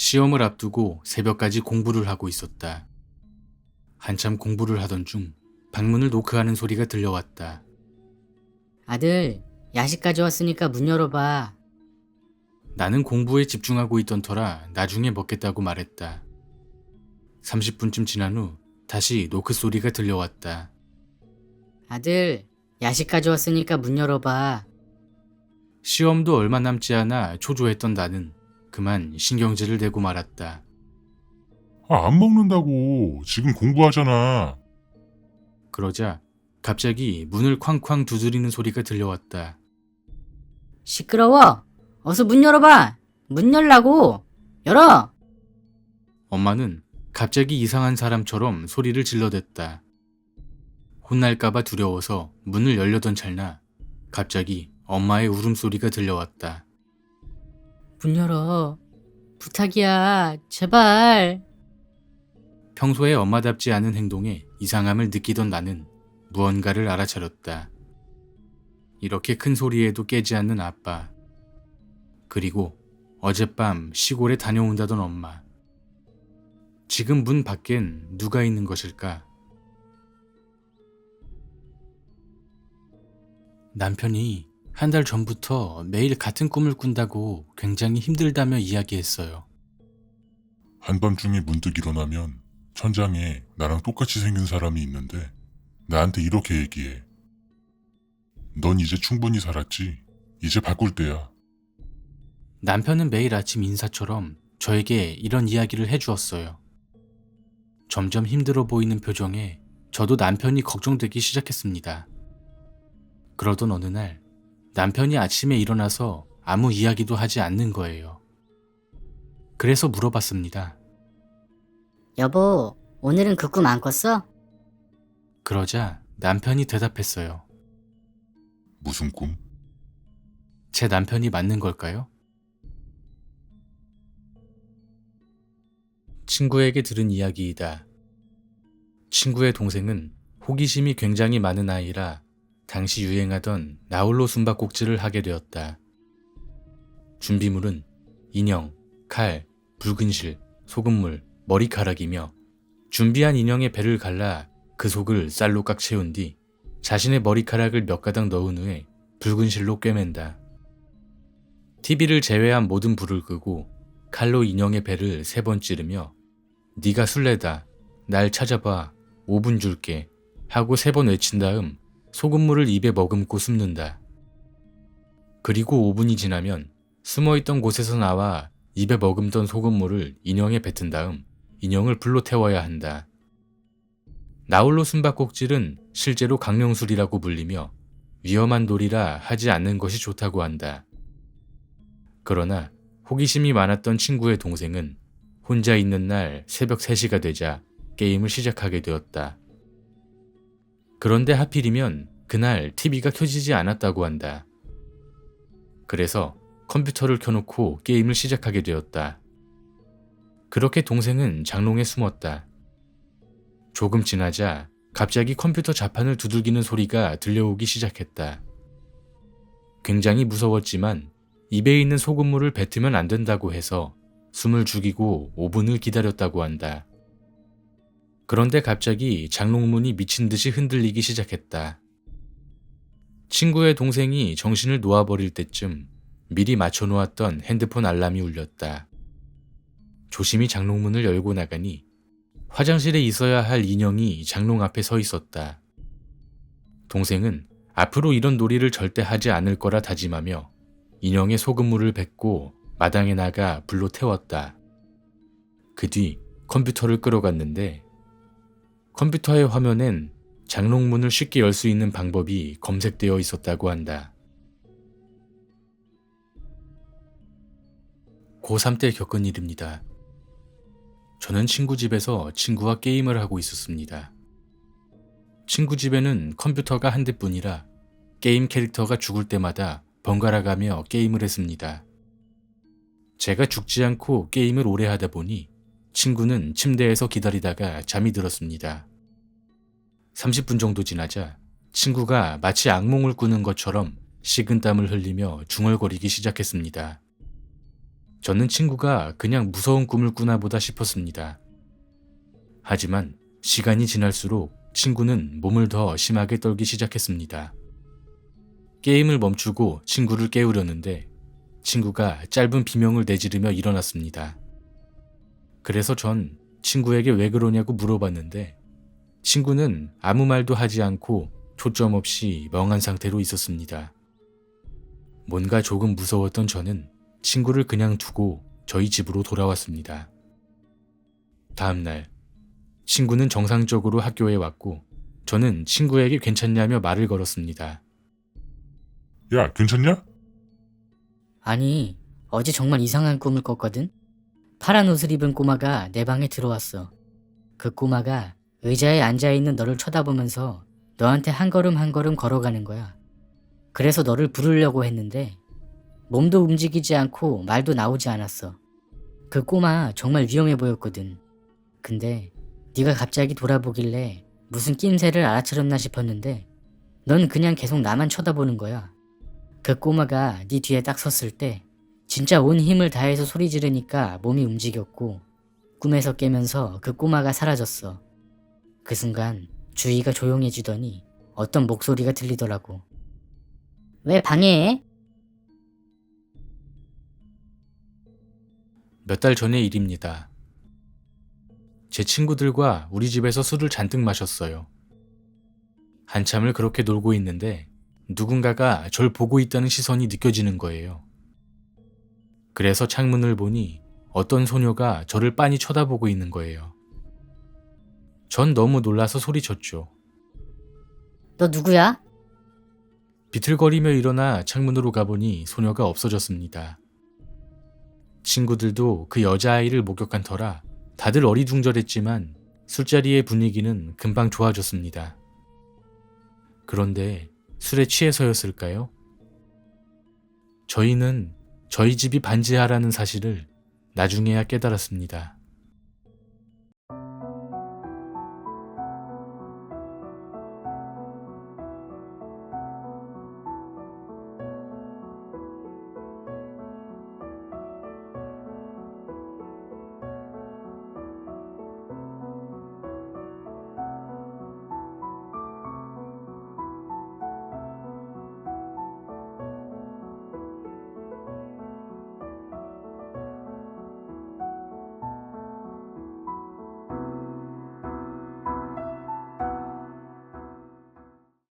시험을 앞두고 새벽까지 공부를 하고 있었다. 한참 공부를 하던 중 방문을 노크하는 소리가 들려왔다. 아들, 야식 가져왔으니까 문 열어봐. 나는 공부에 집중하고 있던 터라 나중에 먹겠다고 말했다. 30분쯤 지난 후 다시 노크 소리가 들려왔다. 아들, 야식 가져왔으니까 문 열어봐. 시험도 얼마 남지 않아 초조했던 나는 그만 신경질을 내고 말았다. 안 먹는다고. 지금 공부하잖아. 그러자 갑자기 문을 쾅쾅 두드리는 소리가 들려왔다. 시끄러워. 어서 문 열어봐. 문 열라고. 열어. 엄마는 갑자기 이상한 사람처럼 소리를 질러댔다. 혼날까봐 두려워서 문을 열려던 찰나 갑자기 엄마의 울음소리가 들려왔다. 문 열어. 부탁이야. 제발. 평소에 엄마답지 않은 행동에 이상함을 느끼던 나는 무언가를 알아차렸다. 이렇게 큰 소리에도 깨지 않는 아빠. 그리고 어젯밤 시골에 다녀온다던 엄마. 지금 문 밖엔 누가 있는 것일까? 남편이 한 달 전부터 매일 같은 꿈을 꾼다고 굉장히 힘들다며 이야기했어요. 한밤중에 문득 일어나면 천장에 나랑 똑같이 생긴 사람이 있는데 나한테 이렇게 얘기해. 넌 이제 충분히 살았지. 이제 바꿀 때야. 남편은 매일 아침 인사처럼 저에게 이런 이야기를 해주었어요. 점점 힘들어 보이는 표정에 저도 남편이 걱정되기 시작했습니다. 그러던 어느 날 남편이 아침에 일어나서 아무 이야기도 하지 않는 거예요. 그래서 물어봤습니다. 여보, 오늘은 그 꿈 안 꿨어? 그러자 남편이 대답했어요. 무슨 꿈? 제 남편이 맞는 걸까요? 친구에게 들은 이야기이다. 친구의 동생은 호기심이 굉장히 많은 아이라 당시 유행하던 나홀로 숨바꼭질을 하게 되었다. 준비물은 인형, 칼, 붉은 실, 소금물, 머리카락이며 준비한 인형의 배를 갈라 그 속을 쌀로 꽉 채운 뒤 자신의 머리카락을 몇 가닥 넣은 후에 붉은 실로 꿰맨다. TV를 제외한 모든 불을 끄고 칼로 인형의 배를 3번 찌르며 네가 술래다, 날 찾아봐, 5분 줄게 하고 3번 외친 다음 소금물을 입에 머금고 숨는다. 그리고 5분이 지나면 숨어있던 곳에서 나와 입에 머금던 소금물을 인형에 뱉은 다음 인형을 불로 태워야 한다. 나홀로 숨바꼭질은 실제로 강령술이라고 불리며 위험한 놀이라 하지 않는 것이 좋다고 한다. 그러나 호기심이 많았던 친구의 동생은 혼자 있는 날 새벽 3시가 되자 게임을 시작하게 되었다. 그런데 하필이면 그날 TV가 켜지지 않았다고 한다. 그래서 컴퓨터를 켜놓고 게임을 시작하게 되었다. 그렇게 동생은 장롱에 숨었다. 조금 지나자 갑자기 컴퓨터 자판을 두들기는 소리가 들려오기 시작했다. 굉장히 무서웠지만 입에 있는 소금물을 뱉으면 안 된다고 해서 숨을 죽이고 5분을 기다렸다고 한다. 그런데 갑자기 장롱문이 미친 듯이 흔들리기 시작했다. 친구의 동생이 정신을 놓아버릴 때쯤 미리 맞춰놓았던 핸드폰 알람이 울렸다. 조심히 장롱문을 열고 나가니 화장실에 있어야 할 인형이 장롱 앞에 서 있었다. 동생은 앞으로 이런 놀이를 절대 하지 않을 거라 다짐하며 인형에 소금물을 뱉고 마당에 나가 불로 태웠다. 그 뒤 컴퓨터를 끌어갔는데 컴퓨터의 화면엔 장롱문을 쉽게 열 수 있는 방법이 검색되어 있었다고 한다. 고3 때 겪은 일입니다. 저는 친구 집에서 친구와 게임을 하고 있었습니다. 친구 집에는 컴퓨터가 한 대뿐이라 게임 캐릭터가 죽을 때마다 번갈아가며 게임을 했습니다. 제가 죽지 않고 게임을 오래 하다 보니 친구는 침대에서 기다리다가 잠이 들었습니다. 30분 정도 지나자 친구가 마치 악몽을 꾸는 것처럼 식은땀을 흘리며 중얼거리기 시작했습니다. 저는 친구가 그냥 무서운 꿈을 꾸나 보다 싶었습니다. 하지만 시간이 지날수록 친구는 몸을 더 심하게 떨기 시작했습니다. 게임을 멈추고 친구를 깨우려는데 친구가 짧은 비명을 내지르며 일어났습니다. 그래서 전 친구에게 왜 그러냐고 물어봤는데 친구는 아무 말도 하지 않고 초점 없이 멍한 상태로 있었습니다. 뭔가 조금 무서웠던 저는 친구를 그냥 두고 저희 집으로 돌아왔습니다. 다음날 친구는 정상적으로 학교에 왔고 저는 친구에게 괜찮냐며 말을 걸었습니다. 야, 괜찮냐? 아니, 어제 정말 이상한 꿈을 꿨거든? 파란 옷을 입은 꼬마가 내 방에 들어왔어. 그 꼬마가 의자에 앉아있는 너를 쳐다보면서 너한테 한 걸음 한 걸음 걸어가는 거야. 그래서 너를 부르려고 했는데 몸도 움직이지 않고 말도 나오지 않았어. 그 꼬마 정말 위험해 보였거든. 근데 네가 갑자기 돌아보길래 무슨 낌새를 알아차렸나 싶었는데 넌 그냥 계속 나만 쳐다보는 거야. 그 꼬마가 네 뒤에 딱 섰을 때 진짜 온 힘을 다해서 소리 지르니까 몸이 움직였고 꿈에서 깨면서 그 꼬마가 사라졌어. 그 순간 주위가 조용해지더니 어떤 목소리가 들리더라고. 왜 방해해? 몇 달 전의 일입니다. 제 친구들과 우리 집에서 술을 잔뜩 마셨어요. 한참을 그렇게 놀고 있는데 누군가가 절 보고 있다는 시선이 느껴지는 거예요. 그래서 창문을 보니 어떤 소녀가 저를 빤히 쳐다보고 있는 거예요. 전 너무 놀라서 소리쳤죠. 너 누구야? 비틀거리며 일어나 창문으로 가보니 소녀가 없어졌습니다. 친구들도 그 여자아이를 목격한 터라 다들 어리둥절했지만 술자리의 분위기는 금방 좋아졌습니다. 그런데 술에 취해서였을까요? 저희는 저희 집이 반지하라는 사실을 나중에야 깨달았습니다.